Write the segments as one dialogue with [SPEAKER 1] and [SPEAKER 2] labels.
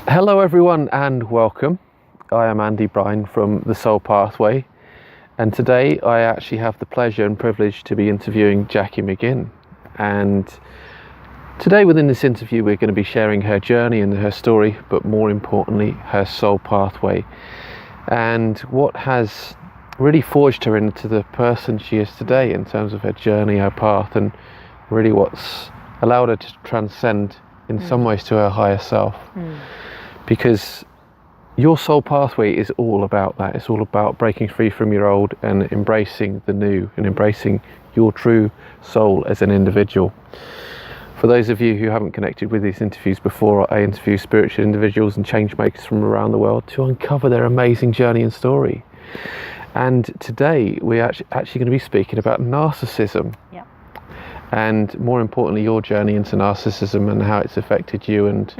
[SPEAKER 1] Hello everyone and welcome. I am Andy Bryan from The Soul Pathway, and today I actually have the pleasure and privilege to be interviewing Jacqui McGinn. And today within this interview we're going to be sharing her journey and her story, but more importantly her soul pathway and what has really forged her into the person she is today in terms of her journey, her path, and really what's allowed her to transcend in some ways to her higher self. Because your soul pathway is all about that. It's all about breaking free from your old and embracing the new and embracing your true soul as an individual. For those of you who haven't connected with these interviews before, I interview spiritual individuals and change makers from around the world to uncover their amazing journey and story. And today we're actually going to be speaking about narcissism.
[SPEAKER 2] Yeah.
[SPEAKER 1] And more importantly, your journey into narcissism and how it's affected you and,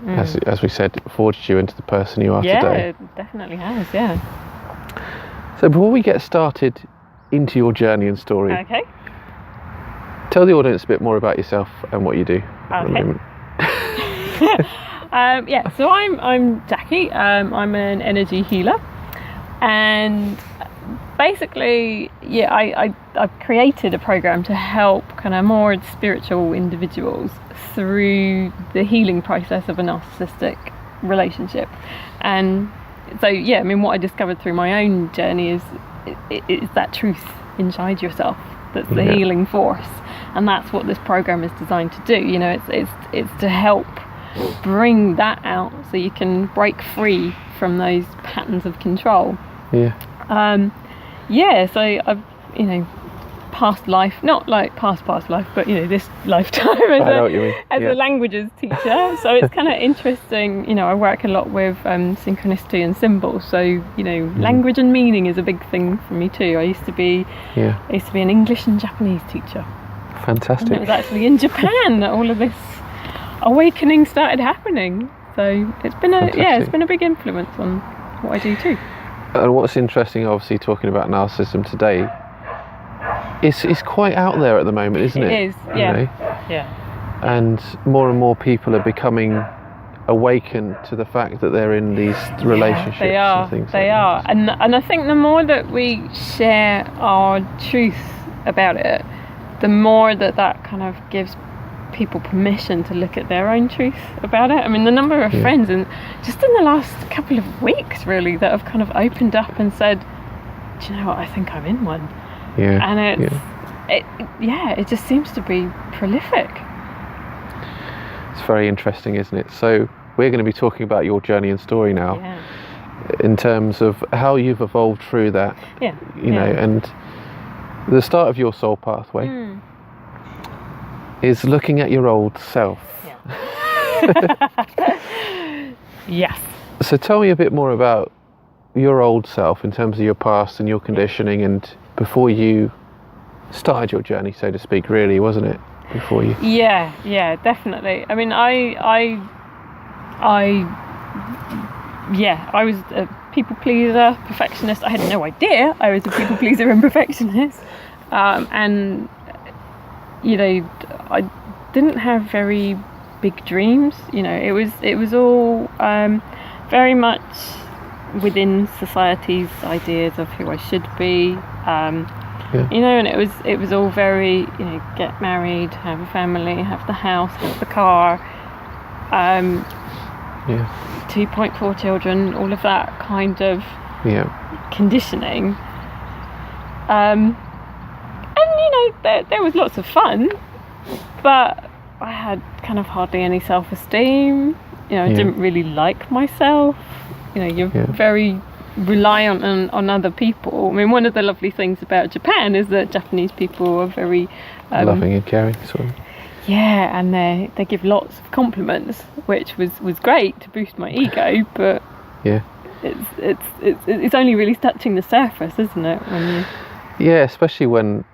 [SPEAKER 1] as we said, forged you into the person you are today.
[SPEAKER 2] Yeah, it definitely has, yeah.
[SPEAKER 1] So before we get started into your journey and story,
[SPEAKER 2] Okay.
[SPEAKER 1] tell the audience a bit more about yourself and what you do at the moment.
[SPEAKER 2] So I'm Jacqui. I'm an energy healer, and basically, I've created a program to help kind of more spiritual individuals through the healing process of a narcissistic relationship. And so, what I discovered through my own journey is that truth inside yourself that's the healing force, and that's what this program is designed to do. It's to help bring that out so you can break free from those patterns of control. So I've, past life, not like past life, but, this lifetime as a languages teacher. So it's kind of interesting, I work a lot with synchronicity and symbols. So, language and meaning is a big thing for me too. I used to be an English and Japanese teacher.
[SPEAKER 1] Fantastic.
[SPEAKER 2] And it was actually in Japan that all of this awakening started happening. So it's been a big influence on what I do too.
[SPEAKER 1] And what's interesting, obviously, talking about narcissism today, it's quite out there at the moment, isn't it?
[SPEAKER 2] It is, yeah. Yeah.
[SPEAKER 1] And more people are becoming awakened to the fact that they're in these relationships.
[SPEAKER 2] They are.
[SPEAKER 1] And things
[SPEAKER 2] they are.
[SPEAKER 1] That.
[SPEAKER 2] And I think the more that we share our truth about it, the more that kind of gives people permission to look at their own truth about it. I mean, the number of friends, and just in the last couple of weeks really, that have kind of opened up and said, do you know what, I think I'm in one. And it just seems to be prolific.
[SPEAKER 1] It's very interesting, isn't it? So we're going to be talking about your journey and story now, in terms of how you've evolved through that, and the start of your soul pathway is looking at your old self.
[SPEAKER 2] Yes.
[SPEAKER 1] So tell me a bit more about your old self in terms of your past and your conditioning, and before you started your journey, so to speak, really, wasn't it? Before you.
[SPEAKER 2] Yeah, definitely. I mean, I was a people pleaser, perfectionist. I had no idea I was a people pleaser and perfectionist, and I didn't have very big dreams. It was all very much within society's ideas of who I should be. And it was all very, get married, have a family, have the house, have the car, 2.4 children, all of that kind of conditioning. And there was lots of fun, but I had kind of hardly any self-esteem. I didn't really like myself. You're very reliant on other people. I mean, one of the lovely things about Japan is that Japanese people are very
[SPEAKER 1] loving and caring, sort of.
[SPEAKER 2] Yeah, and they give lots of compliments, which was great to boost my ego, but it's only really touching the surface, isn't it? When you...
[SPEAKER 1] especially when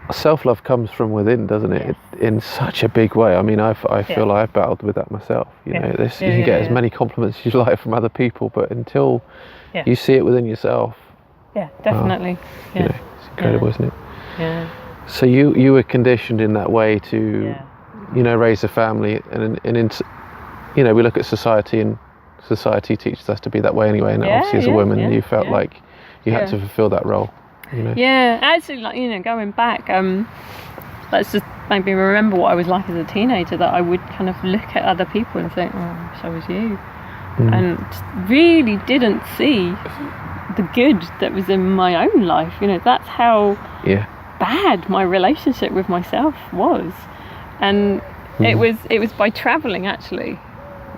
[SPEAKER 1] self-love comes from within, doesn't it? In such a big way. I mean, I feel I've battled with that myself. You can get as many compliments as you like from other people, but until you see it within yourself,
[SPEAKER 2] definitely.
[SPEAKER 1] It's incredible, isn't it?
[SPEAKER 2] Yeah.
[SPEAKER 1] So you were conditioned in that way to, raise a family, and you know, we look at society, and society teaches us to be that way anyway, and obviously as a woman you felt like you had to fulfill that role, you know.
[SPEAKER 2] Yeah, actually, like, you know, going back, let's just maybe remember what I was like as a teenager, that I would kind of look at other people and think, oh, so was you. And really didn't see the good that was in my own life. You know, that's how bad my relationship with myself was. And it was by travelling, actually,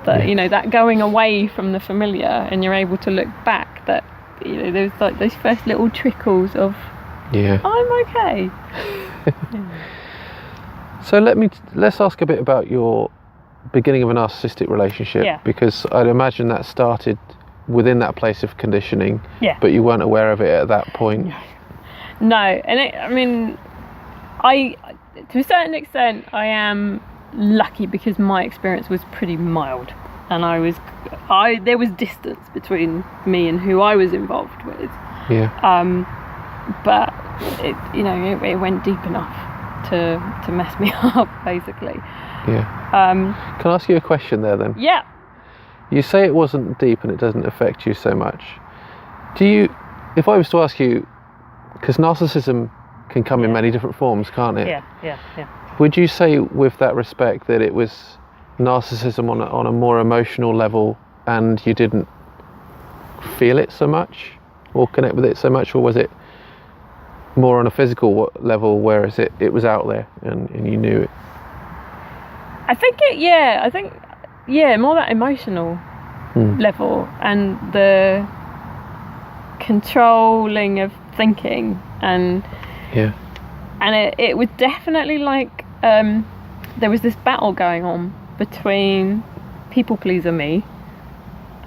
[SPEAKER 2] that you know, that going away from the familiar, and you're able to look back, that, you know, there's like those first little trickles of I'm okay.
[SPEAKER 1] So let's ask a bit about your beginning of a narcissistic relationship, because I'd imagine that started within that place of conditioning, but you weren't aware of it at that point.
[SPEAKER 2] No, and I mean, to a certain extent, I am lucky because my experience was pretty mild, and there was distance between me and who I was involved with. But it went deep enough to mess me up, basically. Can
[SPEAKER 1] I ask you a question there then?
[SPEAKER 2] Yeah.
[SPEAKER 1] You say it wasn't deep and it doesn't affect you so much. If I was to ask you, because narcissism can come in many different forms, can't it?
[SPEAKER 2] Yeah.
[SPEAKER 1] Would you say, with that respect, that it was narcissism on a more emotional level, and you didn't feel it so much or connect with it so much, or was it more on a physical level, whereas it was out there and you knew it?
[SPEAKER 2] I think more that emotional level, and the controlling of thinking, and it was definitely like there was this battle going on between people pleaser me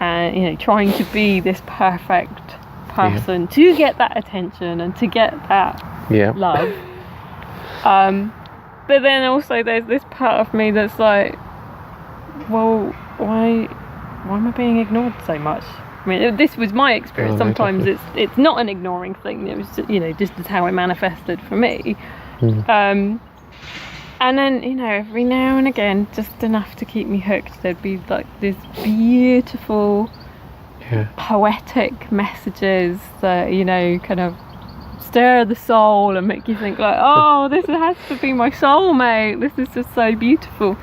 [SPEAKER 2] and, you know, trying to be this perfect person to get that attention and to get that love. But then also there's this part of me that's like, well, why am I being ignored so much? I mean, this was my experience. Sometimes it's not an ignoring thing. It was, you know, just as how it manifested for me. And then, you know, every now and again, just enough to keep me hooked, there'd be like this beautiful, poetic messages that, you know, kind of stir the soul and make you think like, oh, this has to be my soulmate. This is just so beautiful.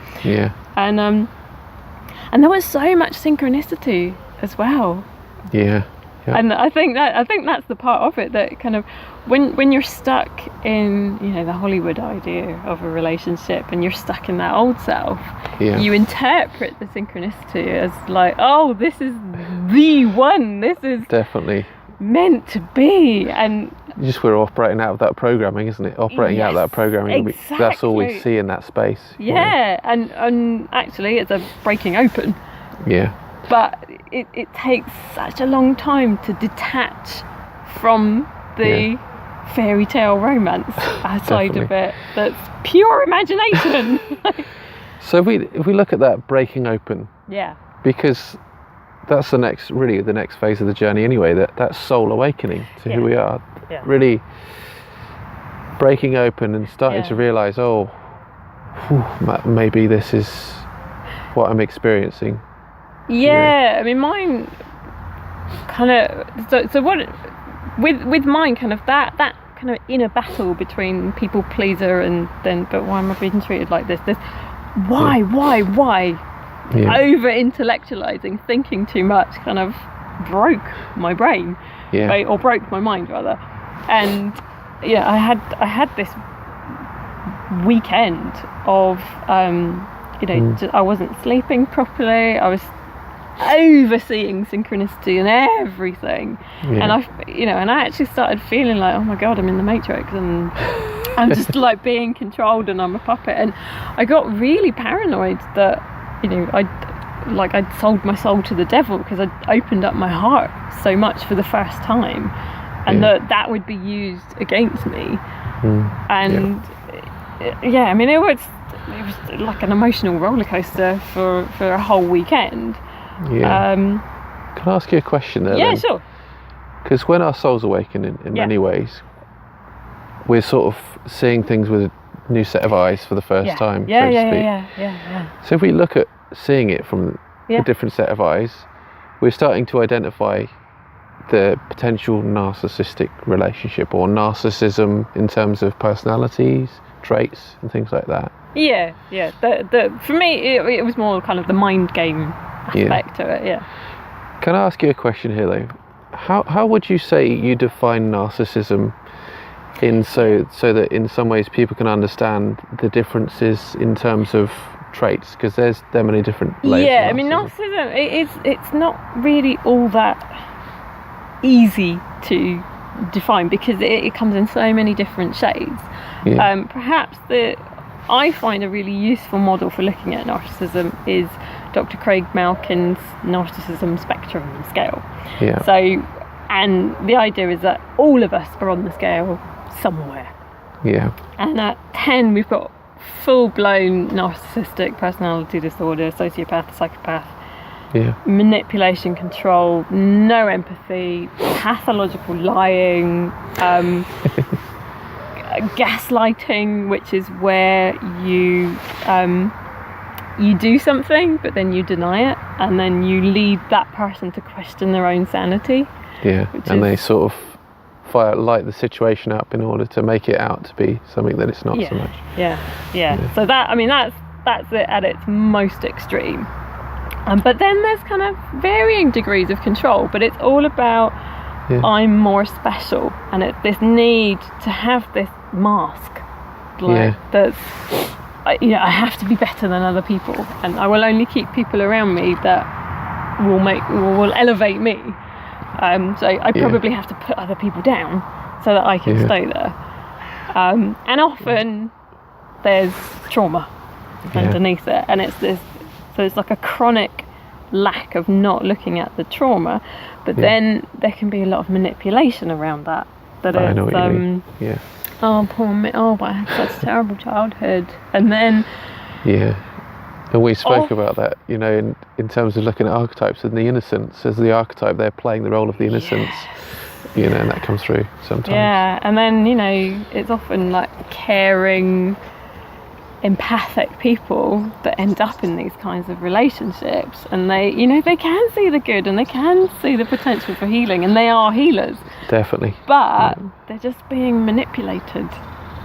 [SPEAKER 2] And there was so much synchronicity as well. And I think that's the part of it that kind of, when you're stuck in, you know, the Hollywood idea of a relationship, and you're stuck in that old self, you interpret the synchronicity as like, oh, this is the one, this is
[SPEAKER 1] definitely
[SPEAKER 2] meant to be. And
[SPEAKER 1] we're operating out of that programming, isn't it? Operating out of that programming.
[SPEAKER 2] Exactly.
[SPEAKER 1] That's all we see in that space.
[SPEAKER 2] And actually it's a breaking open. But it takes such a long time to detach from the fairy tale romance side of it. That's pure imagination.
[SPEAKER 1] So if we look at that breaking open, because that's the next phase of the journey anyway, that soul awakening to who we are, really breaking open and starting to realise, oh, maybe this is what I'm experiencing.
[SPEAKER 2] I mean, mine kind of, so what with mine, kind of that kind of inner battle between people pleaser and then, but why am I being treated like this? This why over intellectualizing, thinking too much, kind of broke my brain, right? Or broke my mind rather. And I had this weekend of I wasn't sleeping properly. I was overseeing synchronicity and everything, and I actually started feeling like, oh my god, I'm in the Matrix, and I'm just like being controlled, and I'm a puppet. And I got really paranoid that, you know, I'd sold my soul to the devil, because I'd opened up my heart so much for the first time, and that would be used against me. And I mean, it was like an emotional roller coaster for a whole weekend. Can
[SPEAKER 1] I ask you a question there?
[SPEAKER 2] Yeah, sure.
[SPEAKER 1] Because when our souls awaken in many ways, we're sort of seeing things with a new set of eyes for the first time, so to speak. So if we look at seeing it from
[SPEAKER 2] Yeah.
[SPEAKER 1] a different set of eyes, we're starting to identify the potential narcissistic relationship or narcissism in terms of personalities, traits, and things like that.
[SPEAKER 2] Yeah. For me, it was more kind of the mind game aspect to it. Yeah.
[SPEAKER 1] Can I ask you a question here, though? How would you say you define narcissism so that in some ways people can understand the differences in terms of traits, because there's there many different layers.
[SPEAKER 2] Yeah, I mean, narcissism, it's not really all that easy to define because it comes in so many different shades.
[SPEAKER 1] Yeah.
[SPEAKER 2] Perhaps I find a really useful model for looking at narcissism is Dr. Craig Malkin's narcissism spectrum scale.
[SPEAKER 1] Yeah.
[SPEAKER 2] So, and the idea is that all of us are on the scale somewhere.
[SPEAKER 1] Yeah.
[SPEAKER 2] And at 10, we've got full-blown narcissistic personality disorder, sociopath, psychopath, manipulation, control, no empathy, pathological lying, gaslighting, which is where you do something but then you deny it and then you lead that person to question their own sanity.
[SPEAKER 1] Yeah, and they sort of light the situation up in order to make it out to be something that it's not so much.
[SPEAKER 2] Yeah. So that, I mean, that's it at its most extreme. But then there's kind of varying degrees of control, but it's all about I'm more special, and it's this need to have this mask, that's I have to be better than other people, and I will only keep people around me that will elevate me. So I probably have to put other people down so that I can stay there. And often there's trauma underneath it, and so it's like a chronic lack of not looking at the trauma, but then there can be a lot of manipulation around that.
[SPEAKER 1] I know what you mean. Yeah.
[SPEAKER 2] Oh, poor me. Oh, but I had such a terrible childhood. And then...
[SPEAKER 1] Yeah. And we spoke about that, you know, in terms of looking at archetypes and the innocence. As the archetype, they're playing the role of the innocence, you know, and that comes through sometimes.
[SPEAKER 2] Yeah, and then, you know, it's often like caring, empathic people that end up in these kinds of relationships, and they can see the good and they can see the potential for healing, and they are healers.
[SPEAKER 1] Definitely.
[SPEAKER 2] But they're just being manipulated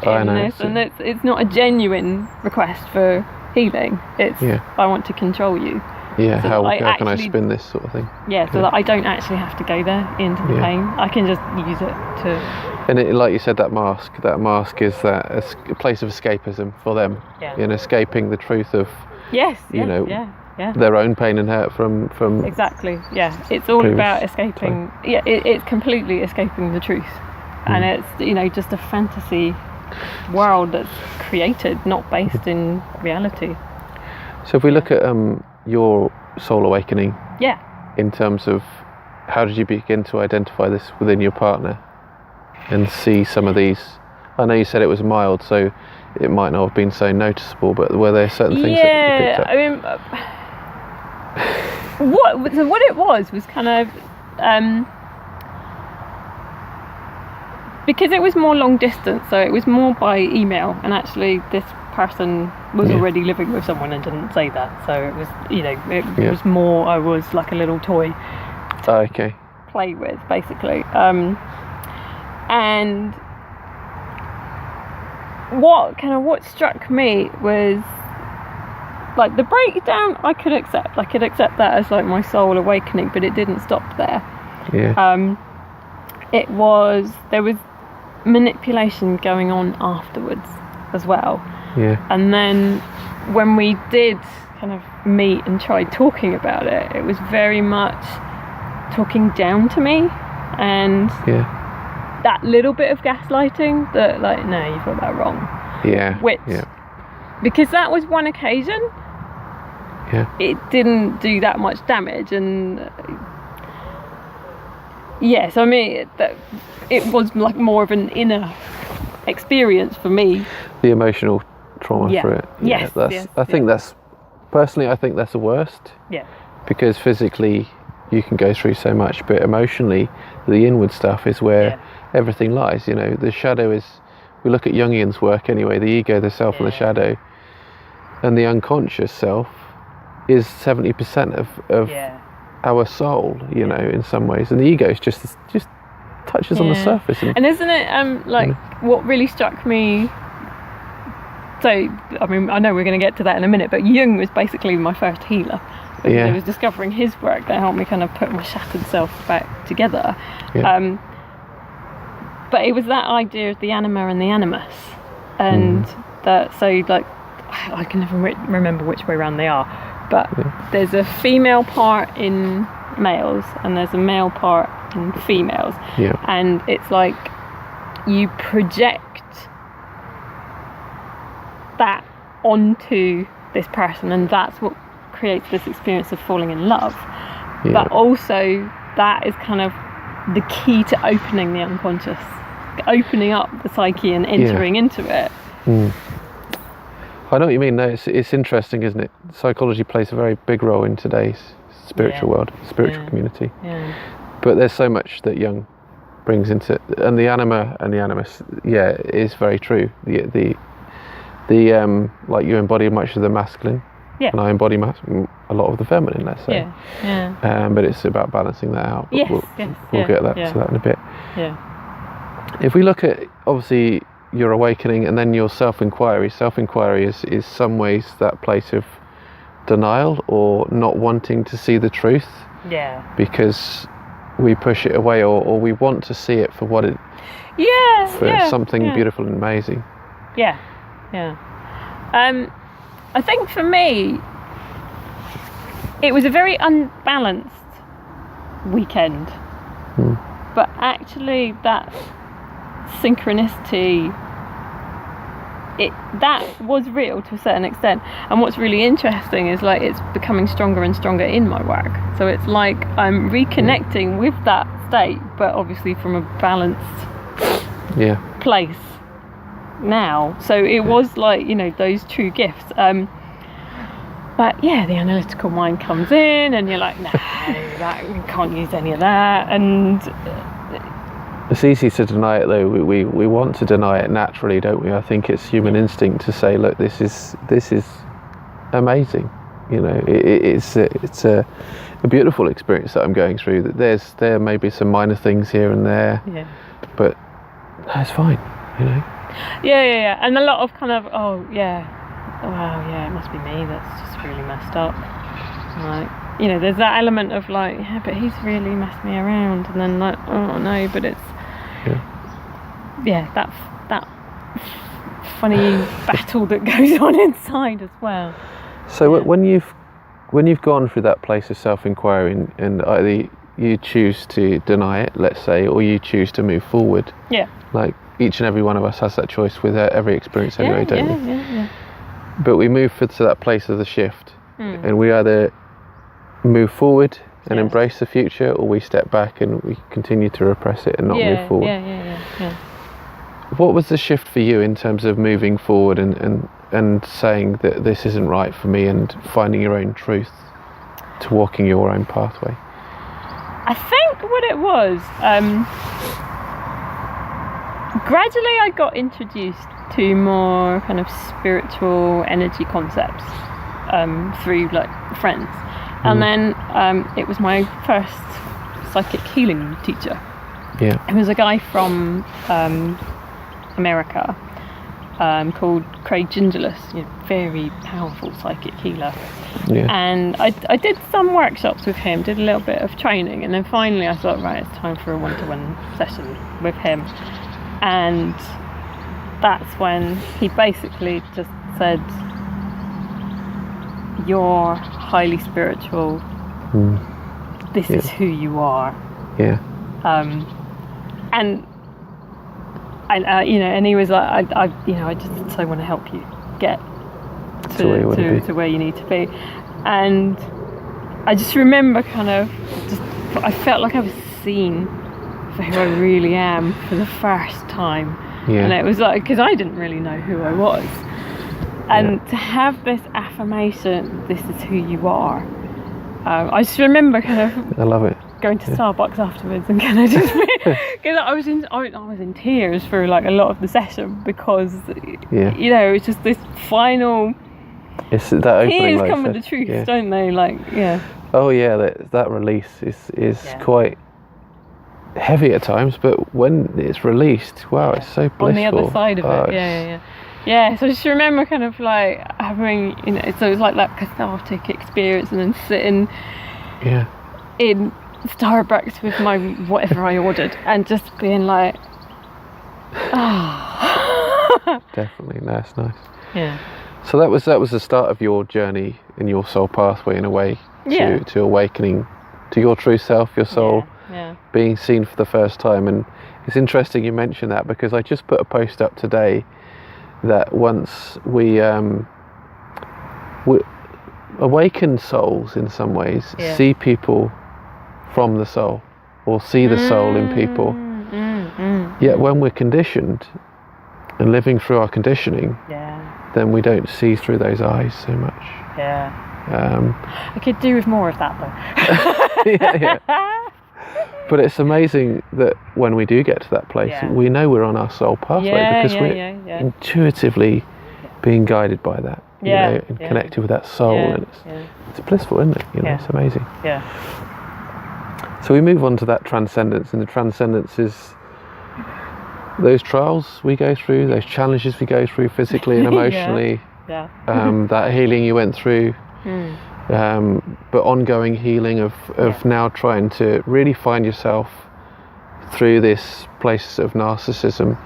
[SPEAKER 2] in this, and it's not a genuine request for healing. It's I want to control you.
[SPEAKER 1] Yeah, so how can I spin this sort of thing?
[SPEAKER 2] Yeah, so that I don't actually have to go there into the pain. I can just use it to...
[SPEAKER 1] And like you said, that mask is a place of escapism for them.
[SPEAKER 2] Yeah.
[SPEAKER 1] You know, escaping the truth of their own pain and hurt from
[SPEAKER 2] exactly. Yeah, it's all about escaping. Yeah, it's completely escaping the truth, and it's, you know, just a fantasy world that's created, not based in reality.
[SPEAKER 1] So if we look at your soul awakening, in terms of how did you begin to identify this within your partner and see some of these? I know you said it was mild, so it might not have been so noticeable, but were there certain things that you picked up?
[SPEAKER 2] I mean, what it was kind of because it was more long distance, so it was more by email, and actually this person was already living with someone and didn't say that, so it was, you know, it was more, I was like a little toy to play with, basically. And what struck me was like the breakdown. I could accept that as like my soul awakening, but it didn't stop there. There was manipulation going on afterwards as well. And then when we did kind of meet and tried talking about it, it was very much talking down to me, and that little bit of gaslighting that, like, no, you've got that wrong. Because that was one occasion, it didn't do that much damage, and so I mean it was like more of an inner experience for me. The
[SPEAKER 1] emotional trauma for it. I think that's the worst. Because physically you can go through so much, but emotionally the inward stuff is where everything lies. You know, the shadow is, we look at Jungian's work anyway, the ego, the self and the shadow, and the unconscious self is 70% of our soul, you know, in some ways, and the ego is just touches on the surface.
[SPEAKER 2] And isn't it like what really struck me? So I mean, I know we're going to get to that in a minute, but Jung was basically my first healer. It was discovering his work that helped me kind of put my shattered self back together. But it was that idea of the anima and the animus, and that, so like, I can never remember which way around they are, but there's a female part in males and there's a male part in females, and it's like you project that onto this person, and that's what creates this experience of falling in love. But also that is kind of the key to opening the unconscious, opening up the psyche and entering into it.
[SPEAKER 1] I know what you mean. No, it's interesting, isn't it? Psychology plays a very big role in today's spiritual world, spiritual community. But there's so much that Jung brings into it, and the anima and the animus, is very true. The like, you embody much of the masculine, and I embody a lot of the feminine, let's say. But it's about balancing that out. But we'll get to that in a bit. If we look at, obviously, your awakening and then your self-inquiry is some ways that place of denial or not wanting to see the truth, because we push it away, or we want to see it for what it something beautiful and amazing.
[SPEAKER 2] I think for me it was a very unbalanced weekend, but actually that synchronicity, that was real to a certain extent. And what's really interesting is, like, it's becoming stronger and stronger in my work, so it's like I'm reconnecting with that state, but obviously from a balanced place now. So it was like, you know, those true gifts. But the analytical mind comes in and you're like, no, that, we can't use any of that. And
[SPEAKER 1] it's easy to deny it, though. We want to deny it naturally, don't we? I think it's human instinct to say, look, this is amazing. You know, it's a beautiful experience that I'm going through. That there may be some minor things here and there, but it's fine. You know.
[SPEAKER 2] And a lot of kind of, it must be me that's just really messed up. Like, you know, there's that element of like, but he's really messed me around, and then like, oh no, but it's that funny battle that goes on inside as well.
[SPEAKER 1] So when you've gone through that place of self-inquiry, and either you choose to deny it, let's say, or you choose to move forward. Like, each and every one of us has that choice with every experience anyway, don't we? But we move to that place of the shift, and we either move forward and embrace the future, or we step back and we continue to repress it and not move forward. What was the shift for you in terms of moving forward and saying that this isn't right for me, and finding your own truth, to walking your own pathway?
[SPEAKER 2] I think what it was, gradually I got introduced to more kind of spiritual energy concepts through like friends, and then it was my first psychic healing teacher. It was a guy from America called Craig Gingerless, very powerful psychic healer. And I did some workshops with him, did a little bit of training, and then finally I thought, right, it's time for a one-to-one session with him. And that's when he basically just said, you're highly spiritual, this is who you are. And and he was like, I just so want to help you get to where you need to be. And I just remember I felt like I was seen for who I really am for the first time. And it was like, because I didn't really know who I was, and to have this affirmation, this is who you are. I just remember
[SPEAKER 1] I love it.
[SPEAKER 2] Going to Starbucks afterwards and kind of just, because I was in tears for like a lot of the session, because it was just this final
[SPEAKER 1] It's that opening.
[SPEAKER 2] Tears
[SPEAKER 1] like
[SPEAKER 2] come
[SPEAKER 1] you
[SPEAKER 2] with the
[SPEAKER 1] said.
[SPEAKER 2] truth,
[SPEAKER 1] Yeah.
[SPEAKER 2] don't they? Like, yeah.
[SPEAKER 1] Oh yeah, that release is quite heavy at times, but when it's released, wow, it's so blissful.
[SPEAKER 2] On the other side of
[SPEAKER 1] Oh,
[SPEAKER 2] it, yeah. So I just remember kind of like having, you know, so it was like that cathartic experience, and then sitting in Starbucks with my whatever I ordered, and just being like,
[SPEAKER 1] Definitely, that's nice.
[SPEAKER 2] Yeah.
[SPEAKER 1] So that was the start of your journey in your soul pathway, in a way, to awakening to your true self, your soul, being seen for the first time. And it's interesting you mention that, because I just put a post up today that once we awakened souls in some ways see people from the soul, or see the soul in people. Yet when we're conditioned and living through our conditioning, then we don't see through those eyes so much.
[SPEAKER 2] I could do with more of that though.
[SPEAKER 1] But it's amazing that when we do get to that place, we know we're on our soul pathway, because we're intuitively being guided by that, you know, and connected with that soul, and it's blissful, isn't it? You know, it's amazing. So we move on to that transcendence, and the transcendence is those trials we go through, those challenges we go through physically and emotionally, that healing you went through, but ongoing healing of now trying to really find yourself through this place of narcissism.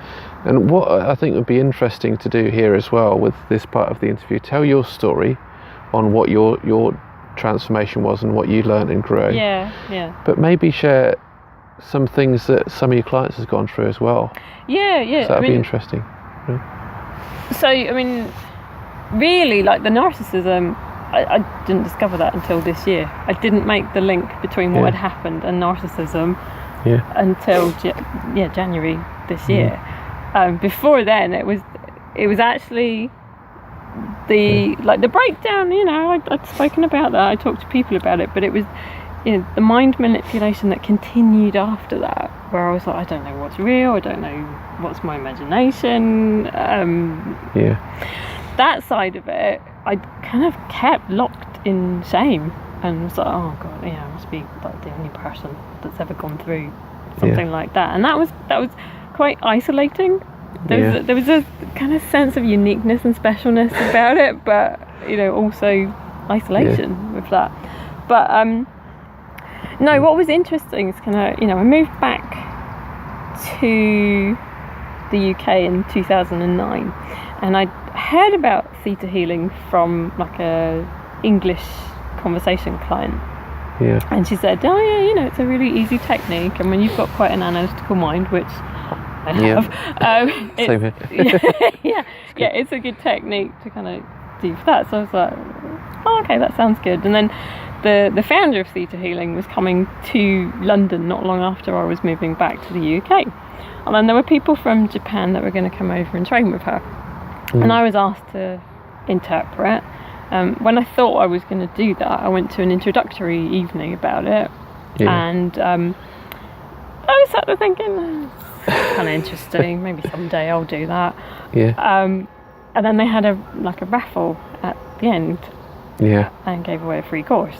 [SPEAKER 1] And what I think would be interesting to do here as well with this part of the interview, tell your story on what your transformation was and what you learned and grew. But maybe share some things that some of your clients has gone through as well. So that'd be interesting.
[SPEAKER 2] So I mean, really, like the narcissism, I didn't discover that until this year. I didn't make the link between what had happened and narcissism until January this year. Before then, it was actually the breakdown. You know, I'd spoken about that. I talked to people about it, but it was, you know, the mind manipulation that continued after that, where I was like, I don't know what's real, I don't know what's my imagination. That side of it, I kind of kept locked in shame, and was like, oh god, I must be like the only person that's ever gone through something like that. And that was quite isolating. There was a kind of sense of uniqueness and specialness about it, but you know, also isolation with that. But no, what was interesting is kind of, you know, I moved back to the UK in 2009, and I heard about theta healing from like a English conversation client. And she said, oh yeah, you know, it's a really easy technique, and when you've got quite an analytical mind, which I have,
[SPEAKER 1] Same here.
[SPEAKER 2] it's a good technique to kind of do for that. So I was like, oh, okay, that sounds good. And then the founder of theta healing was coming to London not long after I was moving back to the UK, and then there were people from Japan that were going to come over and train with her. And I was asked to interpret. When I thought I was going to do that, I went to an introductory evening about it, and I was sat there thinking, it's kind of interesting, maybe someday I'll do that. And then they had a raffle at the end, and gave away a free course,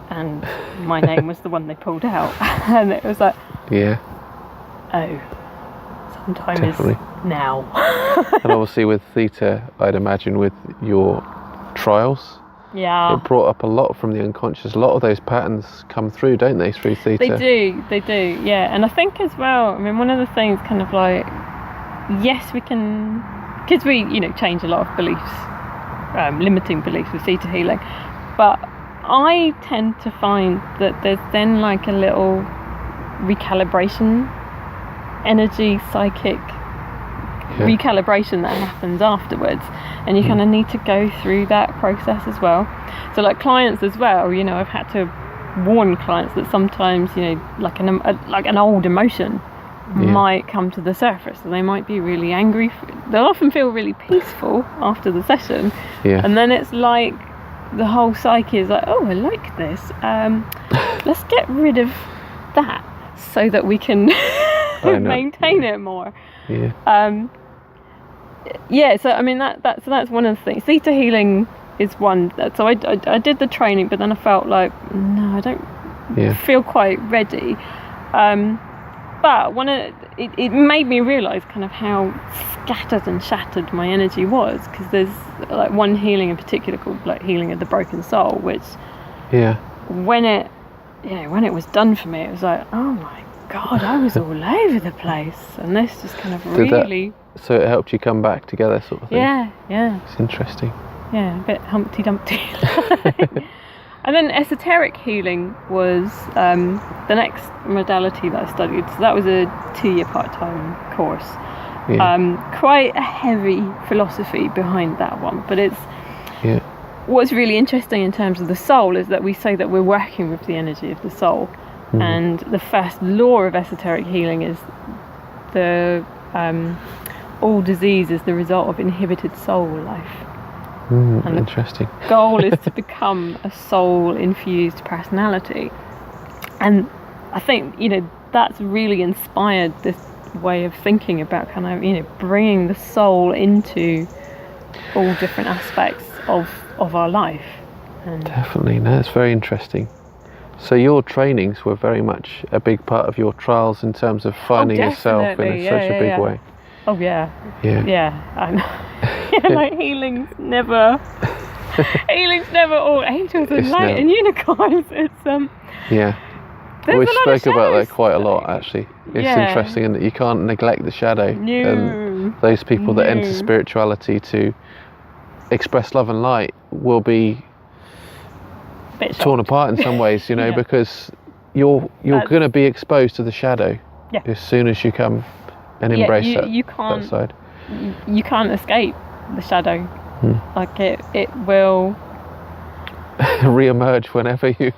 [SPEAKER 2] and my name was the one they pulled out, and it was like, oh, sometime
[SPEAKER 1] definitely.
[SPEAKER 2] Is now.
[SPEAKER 1] And obviously with theta, I'd imagine with your trials, it brought up a lot from the unconscious. A lot of those patterns come through, don't they, through theta? They do, yeah. And I think as well, I mean, one of the things kind of like, yes, we can, because we, you know, change a lot of beliefs, limiting beliefs with theta healing, but I tend to find that there's then like a little recalibration, energy, psychic recalibration that happens afterwards, and you kind of need to go through that process as well. So like clients as well, you know, I've had to warn clients that sometimes, you know, like an old emotion might come to the surface, and they might be really angry. They'll often feel really peaceful after the session, and then it's like the whole psyche is like, oh, I like this, let's get rid of that so that we can maintain it more.
[SPEAKER 2] yeah, so I mean that's one of the things. Theta healing is one. So I did the training, but then I felt like no, I don't feel quite ready. But it made me realise kind of how scattered and shattered my energy was, because there's like one healing in particular called like healing of the broken soul, which when it was done for me, it was like, oh my God, I was all over the place, and this just kind of really.
[SPEAKER 1] So it helped you come back together, sort of thing.
[SPEAKER 2] Yeah.
[SPEAKER 1] It's interesting.
[SPEAKER 2] Yeah, a bit Humpty Dumpty. And then esoteric healing was the next modality that I studied. So that was a 2-year part-time course. Yeah. Quite a heavy philosophy behind that one, but it's what's really interesting in terms of the soul is that we say that we're working with the energy of the soul, and the first law of esoteric healing is the all disease is the result of inhibited soul life. And
[SPEAKER 1] interesting.
[SPEAKER 2] The goal is to become a soul-infused personality, and I think that's really inspired this way of thinking about kind of bringing the soul into all different aspects of our life. And
[SPEAKER 1] definitely, no, it's very interesting. So your trainings were very much a big part of your trials in terms of finding yourself in such a big way.
[SPEAKER 2] Oh yeah. I know. Like healing's never all angels and light and unicorns. It's
[SPEAKER 1] we spoke about that quite a lot, actually. It's interesting in that you can't neglect the shadow. And those people that enter spirituality to express love and light will be torn apart in some ways, because you're going to be exposed to the shadow as soon as you come and embrace that side.
[SPEAKER 2] You can't escape the shadow. Like it will
[SPEAKER 1] re-emerge whenever you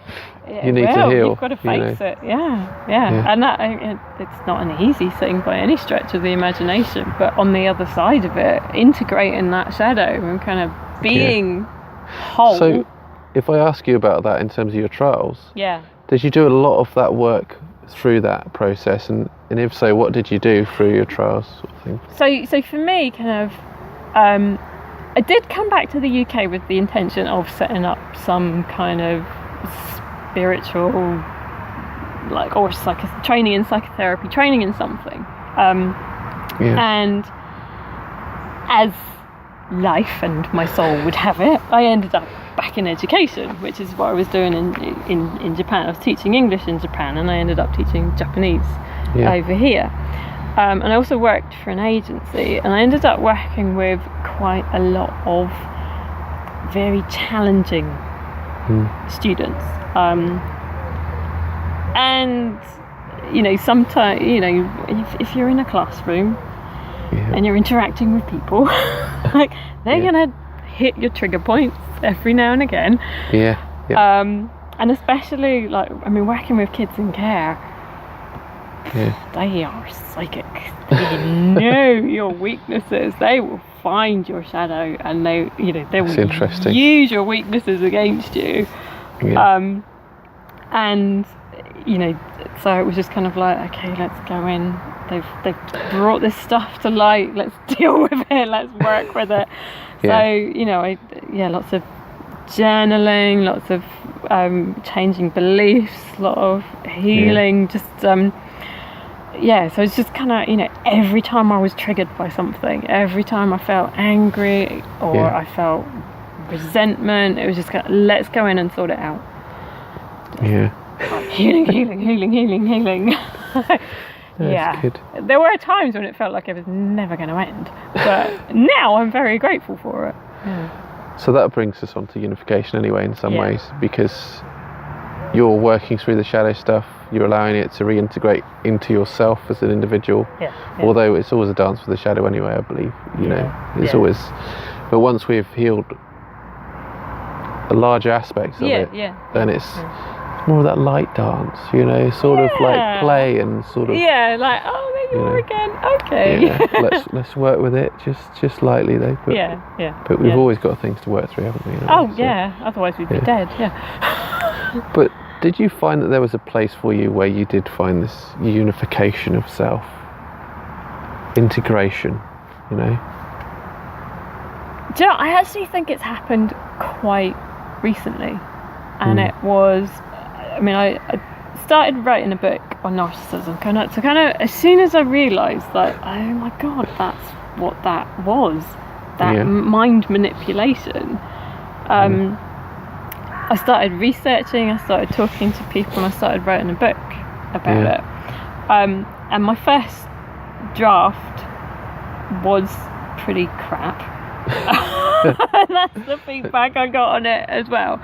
[SPEAKER 1] need to heal.
[SPEAKER 2] You've got to face it. Yeah. And that it's not an easy thing by any stretch of the imagination, but on the other side of it, integrating that shadow and kind of being whole.
[SPEAKER 1] So if I ask you about that in terms of your trials, did you do a lot of that work through that process, and if so, what did you do through your trials, sort of thing?
[SPEAKER 2] So for me, kind of I did come back to the UK with the intention of setting up some kind of spiritual or training in psychotherapy, training in something, and as life and my soul would have it, I ended up back in education, which is what I was doing in Japan. I was teaching English in Japan, and I ended up teaching Japanese over here. And I also worked for an agency, and I ended up working with quite a lot of very challenging students. And sometimes if you're in a classroom and you're interacting with people, like they're gonna hit your trigger points every now and again. And especially working with kids in care, they are psychic. They know your weaknesses. They will find your shadow, and they will use your weaknesses against you. And so it was just kind of like, okay, let's go in. They've brought this stuff to light. Let's deal with it. Let's work with it. So lots of journaling, lots of changing beliefs, a lot of healing. Just so it's just kind of every time I was triggered by something, every time I felt angry or I felt resentment, it was just let's go in and sort it out. Healing.
[SPEAKER 1] That's good.
[SPEAKER 2] There were times when it felt like it was never going to end, but now I'm very grateful for it.
[SPEAKER 1] So that brings us on to unification anyway, in some ways, because you're working through the shadow stuff, you're allowing it to reintegrate into yourself as an individual, although it's always a dance with the shadow anyway, I believe. It's always, but once we've healed a larger aspects of it, then it's more of that light dance, sort of like play and sort of
[SPEAKER 2] there you are again. Okay.
[SPEAKER 1] Let's work with it just lightly though. But we've always got things to work through, haven't we?
[SPEAKER 2] Otherwise we'd be dead.
[SPEAKER 1] But did you find that there was a place for you where you did find this unification of self, integration?
[SPEAKER 2] Do you know, I actually think it's happened quite recently. And it was, I started writing a book on narcissism kind of as soon as I realised that, oh my God, that's what that was, that mind manipulation. I started researching, I started talking to people, and I started writing a book about it. And my first draft was pretty crap. And that's the feedback I got on it as well.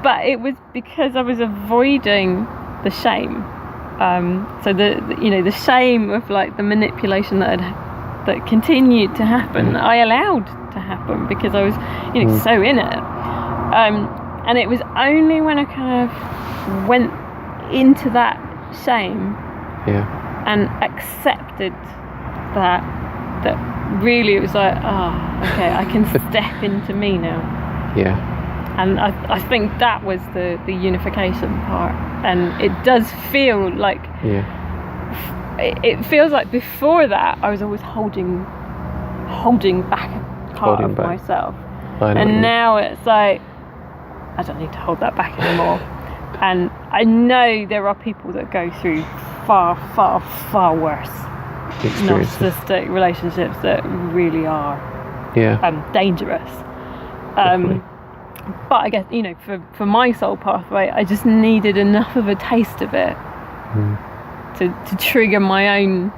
[SPEAKER 2] But it was because I was avoiding the shame. So the shame of like the manipulation that continued to happen, I allowed to happen because I was so in it. And it was only when I kind of went into that shame and accepted that really it was like, okay, I can step into me now. And I think that was the unification part. And it does feel like it feels like before that I was always holding back a part of myself. And now it's like I don't need to hold that back anymore. And I know there are people that go through far, far, far worse narcissistic relationships that really are dangerous. But I guess, for my soul pathway, I just needed enough of a taste of it to trigger my own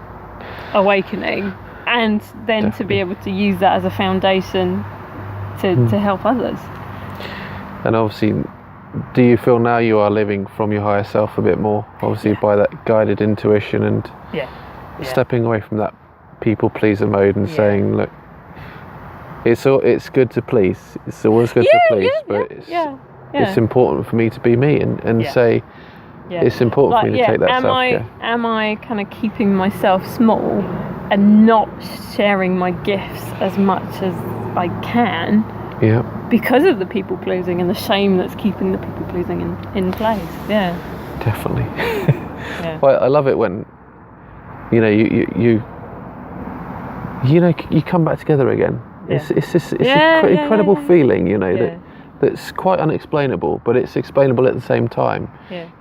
[SPEAKER 2] awakening, and then to be able to use that as a foundation to help others.
[SPEAKER 1] And obviously, do you feel now you are living from your higher self a bit more? Obviously, by that guided intuition and stepping away from that people pleaser mode and saying, look, it's good to please. It's always good to please, but it's important for me to be me and say it's important for me to take that self-care.
[SPEAKER 2] Am I kind of keeping myself small and not sharing my gifts as much as I can? Because of the people pleasing and the shame that's keeping the people pleasing in place.
[SPEAKER 1] Definitely. Well, I love it when you come back together again. It's this incredible feeling, that's quite unexplainable, but it's explainable at the same time.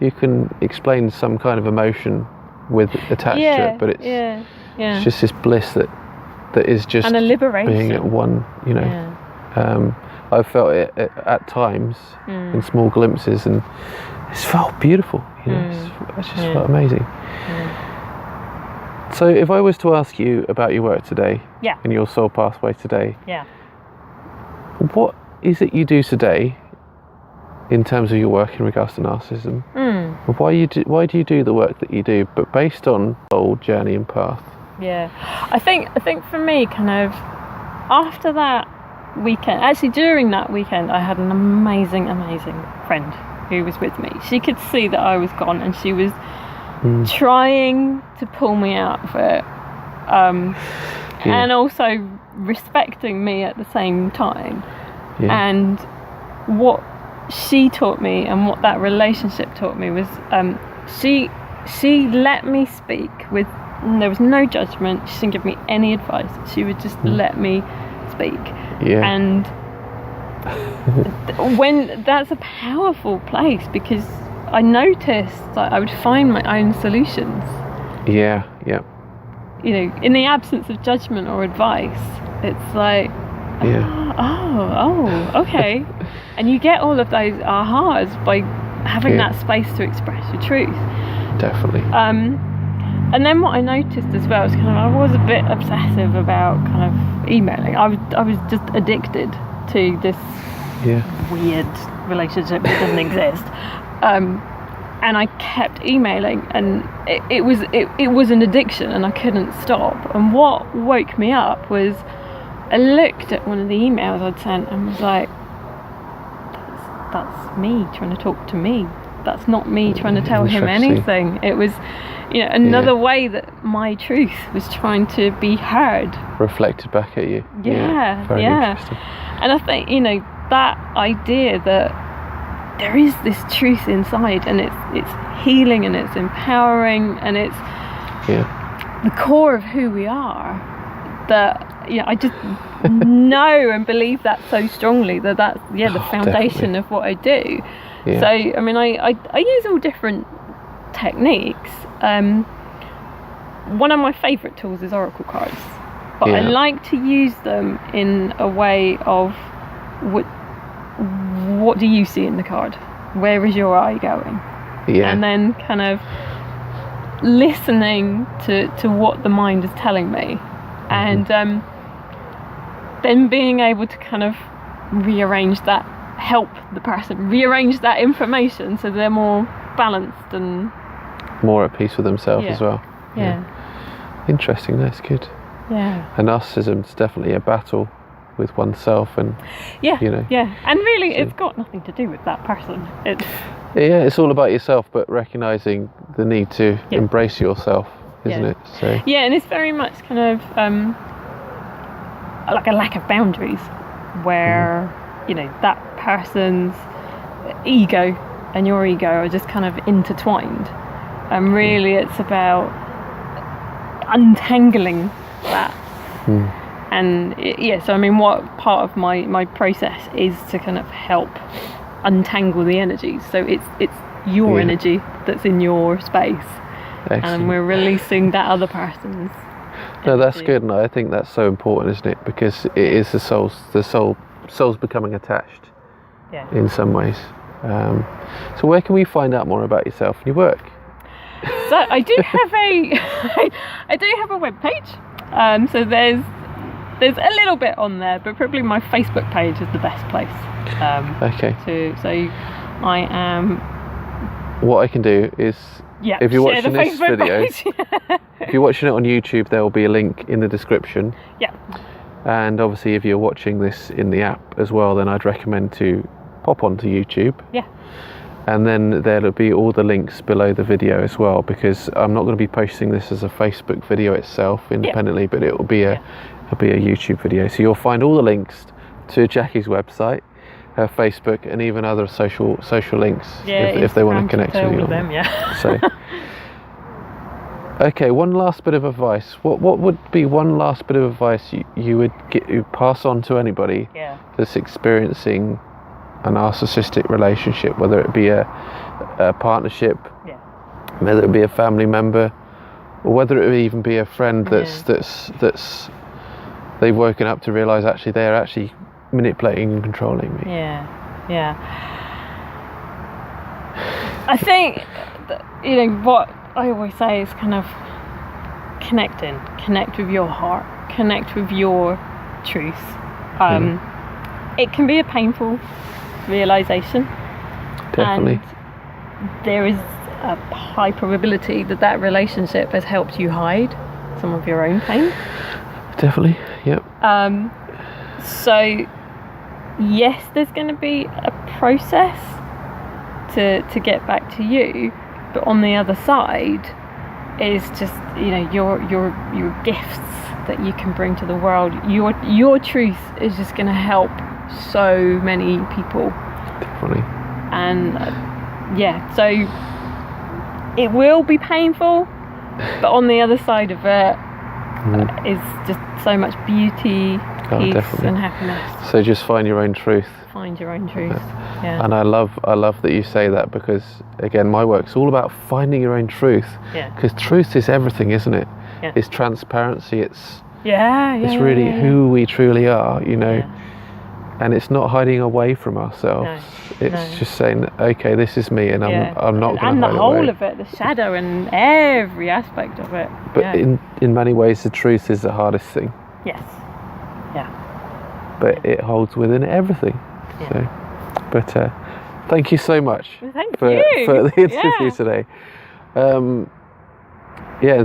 [SPEAKER 1] You can explain some kind of emotion with attached to it, but it's just this bliss that is just
[SPEAKER 2] and a liberation.
[SPEAKER 1] Being at one. I've felt it at times in small glimpses, and it's felt beautiful. It's just felt amazing. So if I was to ask you about your work today, and your soul pathway today, what is it you do today in terms of your work in regards to narcissism? Why do you do the work that you do, but based on soul journey and path?
[SPEAKER 2] I think for me, kind of after that weekend, actually during that weekend, I had an amazing friend who was with me. She could see that I was gone, and she was trying to pull me out of it, and also respecting me at the same time. And what she taught me and what that relationship taught me was she let me speak with, there was no judgment. She didn't give me any advice. She would just let me speak. And when that's a powerful place, because I noticed that I would find my own solutions. In the absence of judgment or advice, it's like, okay. And you get all of those ahas by having that space to express your truth.
[SPEAKER 1] Definitely.
[SPEAKER 2] And then what I noticed as well is I was a bit obsessive about kind of emailing. I was just addicted to this weird relationship that doesn't exist. And I kept emailing, and it was an addiction, and I couldn't stop. And what woke me up was I looked at one of the emails I'd sent and was like, that's me trying to talk to me. That's not me trying to tell him anything. It was, another way that my truth was trying to be heard.
[SPEAKER 1] Reflected back at you.
[SPEAKER 2] Very interesting. And I think, that idea that there is this truth inside, and it's healing, and it's empowering, and it's the core of who we are. That I just know and believe that so strongly that's the foundation
[SPEAKER 1] definitely.
[SPEAKER 2] of what I do.
[SPEAKER 1] Yeah.
[SPEAKER 2] So I mean, I use all different techniques. One of my favourite tools is oracle cards, but I like to use them in a way of what do you see in the card? Where is your eye going?
[SPEAKER 1] Yeah.
[SPEAKER 2] And then kind of listening to what the mind is telling me, and then being able to kind of rearrange that, help the person rearrange that information so they're more balanced and
[SPEAKER 1] more at peace with themselves as well.
[SPEAKER 2] Yeah.
[SPEAKER 1] Interesting. That's good.
[SPEAKER 2] Yeah.
[SPEAKER 1] And narcissism is definitely a battle with oneself, and
[SPEAKER 2] Yeah.
[SPEAKER 1] you know.
[SPEAKER 2] Yeah. And really, it's got nothing to do with that person.
[SPEAKER 1] It's all about yourself, but recognizing the need to embrace yourself, isn't it? So.
[SPEAKER 2] Yeah, and it's very much kind of like a lack of boundaries, where you know that person's ego and your ego are just kind of intertwined, and really it's about untangling that. And so I mean, what part of my process is to kind of help untangle the energies, so it's your energy that's in your space. Excellent. And we're releasing that other person's
[SPEAKER 1] No, that's good, and I think that's so important, isn't it? Because it is the soul's becoming attached in some ways. So where can we find out more about yourself and your work?
[SPEAKER 2] So I do have a webpage. So there's a little bit on there, but probably my Facebook page is the best place. So I am.
[SPEAKER 1] What I can do is, if you're watching this video, if you're watching it on YouTube, there will be a link in the description. Yeah. And obviously, if you're watching this in the app as well, then I'd recommend to pop onto YouTube. Yeah. And then there'll be all the links below the video as well, because I'm not going to be posting this as a Facebook video itself independently, but it will be a YouTube video. So you'll find all the links to Jacqui's website, her Facebook, and even other social links if they want to connect with you.
[SPEAKER 2] Them,
[SPEAKER 1] So, okay, one last bit of advice. What would be one last bit of advice you would pass on to anybody that's experiencing a narcissistic relationship, whether it be a partnership, whether it be a family member, or whether it even be a friend that's they've woken up to realise actually they're actually manipulating and controlling me?
[SPEAKER 2] I think that, what I always say is kind of connect with your heart, connect with your truth. It can be a painful realization,
[SPEAKER 1] definitely,
[SPEAKER 2] and there is a high probability that relationship has helped you hide some of your own pain.
[SPEAKER 1] Definitely. Yep.
[SPEAKER 2] So yes, there's going to be a process to get back to you, but on the other side is just your gifts that you can bring to the world. Your truth is just going to help so many people.
[SPEAKER 1] Definitely.
[SPEAKER 2] And so it will be painful, but on the other side of it is just so much beauty, peace, and happiness.
[SPEAKER 1] So just find your own truth.
[SPEAKER 2] Find your own truth. Yeah.
[SPEAKER 1] And I love that you say that, because again, my work's all about finding your own truth. Because truth is everything, isn't it? It's transparency. It's really who we truly are, and it's not hiding away from ourselves. It's just saying, okay, this is me, and I'm not going to hide away.
[SPEAKER 2] And the whole of it, the shadow, and every aspect of it.
[SPEAKER 1] But in many ways, the truth is the hardest thing.
[SPEAKER 2] Yes. Yeah.
[SPEAKER 1] But it holds within everything. So, but thank you so much for the interview today. And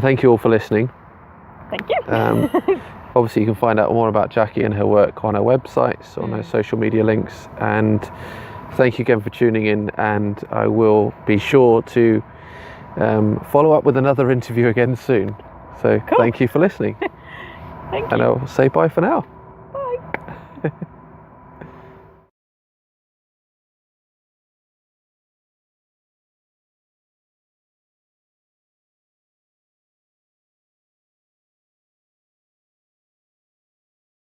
[SPEAKER 1] thank you all for listening.
[SPEAKER 2] Thank you.
[SPEAKER 1] Obviously, you can find out more about Jacqui and her work on her websites, on her social media links. And thank you again for tuning in. And I will be sure to follow up with another interview again soon. So Thank you for listening.
[SPEAKER 2] Thank you.
[SPEAKER 1] And I'll say bye for now.